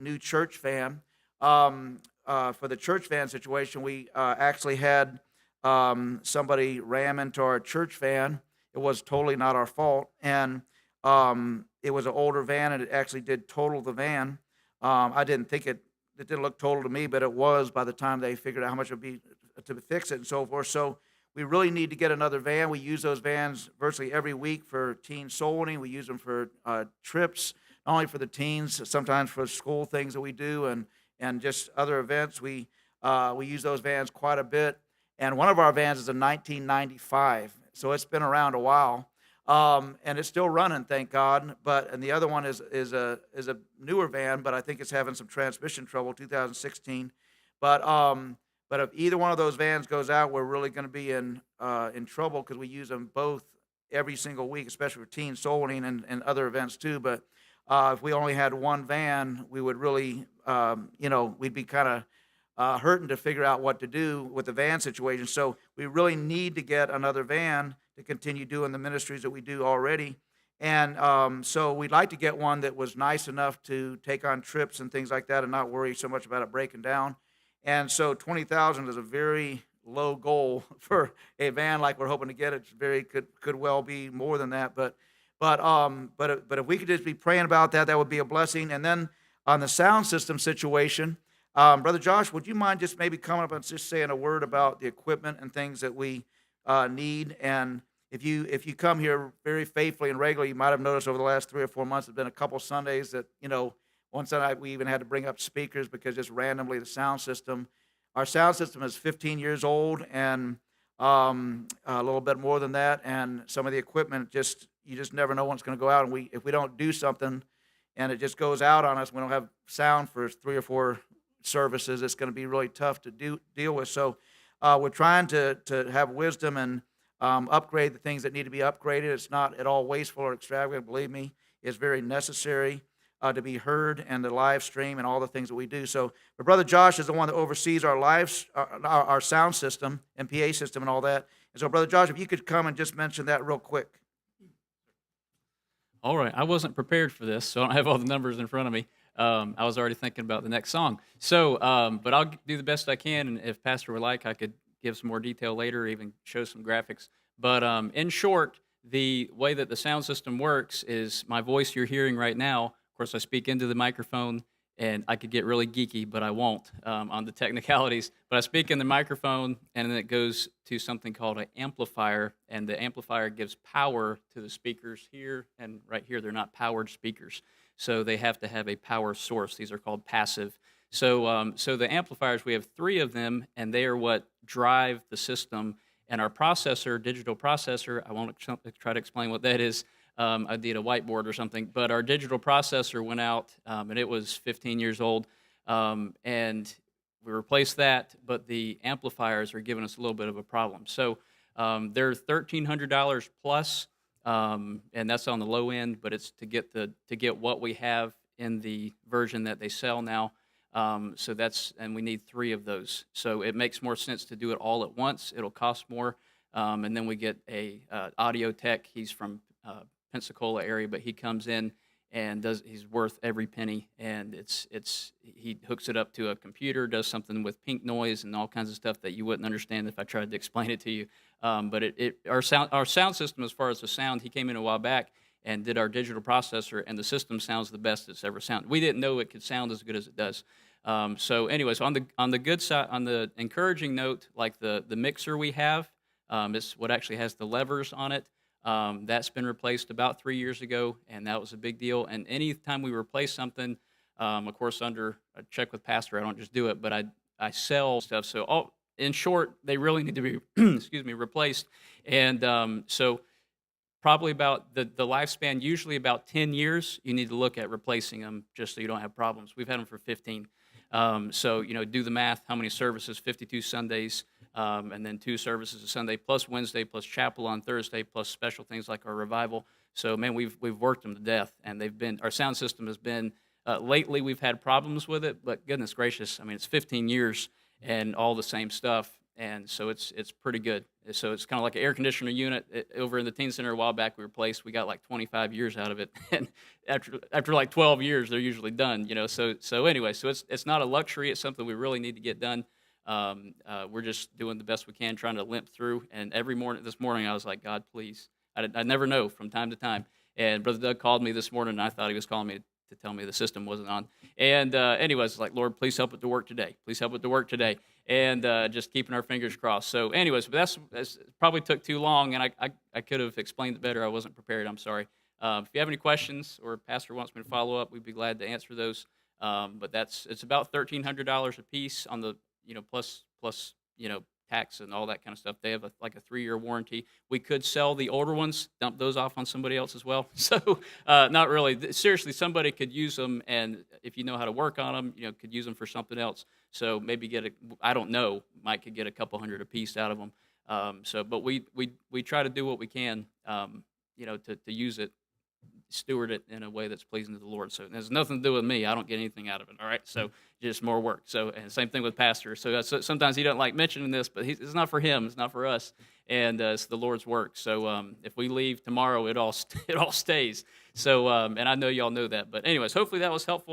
new church van. For the church van situation, we actually had somebody ram into our church van. It was totally not our fault, and it was an older van, and it actually did total the van. I didn't think it didn't look total to me, but it was by the time they figured out how much it would be to fix it and so forth. So we really need to get another van. We use those vans virtually every week for teen soul winning. We use them for trips, not only for the teens, sometimes for school things that we do, and just other events. We use those vans quite a bit. And one of our vans is a 1995, so it's been around a while, and it's still running, thank God. And the other one is a newer van, but I think it's having some transmission trouble, 2016. But if either one of those vans goes out, we're really going to be in trouble because we use them both every single week, especially for teen soul winning and other events too. But if we only had one van, we would really, we'd be kind of hurting to figure out what to do with the van situation. So we really need to get another van to continue doing the ministries that we do already. And so we'd like to get one that was nice enough to take on trips and things like that and not worry so much about it breaking down. And so 20,000 is a very low goal for a van like we're hoping to get. It's very could well be more than that. But if we could just be praying about that, that would be a blessing. And then on the sound system situation, Brother Josh, would you mind just maybe coming up and just saying a word about the equipment and things that we need? And if you come here very faithfully and regularly, you might have noticed over the last 3 or 4 months, there's been a couple Sundays that one Sunday we even had to bring up speakers because just randomly our sound system is 15 years old and a little bit more than that, and some of the equipment you just never know when it's going to go out. And if we don't do something and it just goes out on us, we don't have sound for 3 or 4 services, it's going to be really tough to deal with. So we're trying to have wisdom and upgrade the things that need to be upgraded. It's not at all wasteful or extravagant. Believe me, it's very necessary to be heard, and the live stream and all the things that we do. So, but Brother Josh is the one that oversees our sound system and PA system and all that. And so, Brother Josh, if you could come and just mention that real quick. All right, I wasn't prepared for this, so I don't have all the numbers in front of me. I was already thinking about the next song. So, but I'll do the best I can, and if Pastor would like, I could give some more detail later, even show some graphics. But in short, the way that the sound system works is my voice you're hearing right now. Of course, I speak into the microphone, and I could get really geeky, but I won't on the technicalities. But I speak in the microphone, and then it goes to something called an amplifier, and the amplifier gives power to the speakers here and right here. They're not powered speakers, so they have to have a power source. These are called passive. So the amplifiers, we have 3 of them, and they are what drive the system. And our processor, digital processor, I won't try to explain what that is. I need a whiteboard or something. But our digital processor went out, and it was 15 years old. And we replaced that, but the amplifiers are giving us a little bit of a problem. So they're $1,300 plus, and that's on the low end. But it's to get what we have in the version that they sell now. And we need 3 of those. So it makes more sense to do it all at once. It'll cost more, and then we get a audio tech. He's from Pensacola area, but he comes in and he's worth every penny. And he hooks it up to a computer, does something with pink noise and all kinds of stuff that you wouldn't understand if I tried to explain it to you. But our sound system, as far as the sound, he came in a while back and did our digital processor, and the system sounds the best it's ever sounded. We didn't know it could sound as good as it does. So on the good side, on the encouraging note, like the mixer we have, it's what actually has the levers on it. That's been replaced about 3 years ago, and that was a big deal. And any time we replace something, of course, under a check with Pastor, I don't just do it, but I sell stuff. So in short, they really need to be replaced. And so probably about the lifespan, usually about 10 years, you need to look at replacing them just so you don't have problems. We've had them for 15. So, do the math, how many services, 52 Sundays, and then 2 services a Sunday, plus Wednesday, plus chapel on Thursday, plus special things like our revival. So, man, we've worked them to death, and our sound system has been, lately we've had problems with it, but goodness gracious, I mean, it's 15 years and all the same stuff. and so it's pretty good. So it's kind of like an air conditioner unit. Over in the teen center a while back we replaced. We got like 25 years out of it, and after like 12 years they're usually done. So anyway, so it's not a luxury. It's something we really need to get done. We're just doing the best we can, trying to limp through. And this morning, I was like, God, please. I never know from time to time. And Brother Doug called me this morning, and I thought he was calling me to tell me the system wasn't on. And anyways, like, Lord, please help it to work today. Please help it to work today. And just keeping our fingers crossed. So anyways, but that's probably took too long, and I could have explained it better. I wasn't prepared. I'm sorry. If you have any questions or Pastor wants me to follow up, we'd be glad to answer those. But it's about $1,300 a piece on the, plus tax and all that kind of stuff. They have like a 3-year warranty. We could sell the older ones, dump those off on somebody else as well. So not really. Seriously, somebody could use them, and if you know how to work on them, could use them for something else. So maybe I don't know, Mike could get a couple hundred a piece out of them. But we try to do what we can, to use it, steward it in a way that's pleasing to the Lord. So it has nothing to do with me. I don't get anything out of it. All right. So just more work. So, and same thing with Pastor. So sometimes he doesn't like mentioning this, but it's not for him. It's not for us. And it's the Lord's work. So if we leave tomorrow, it all stays. So, and I know y'all know that, but anyways, hopefully that was helpful.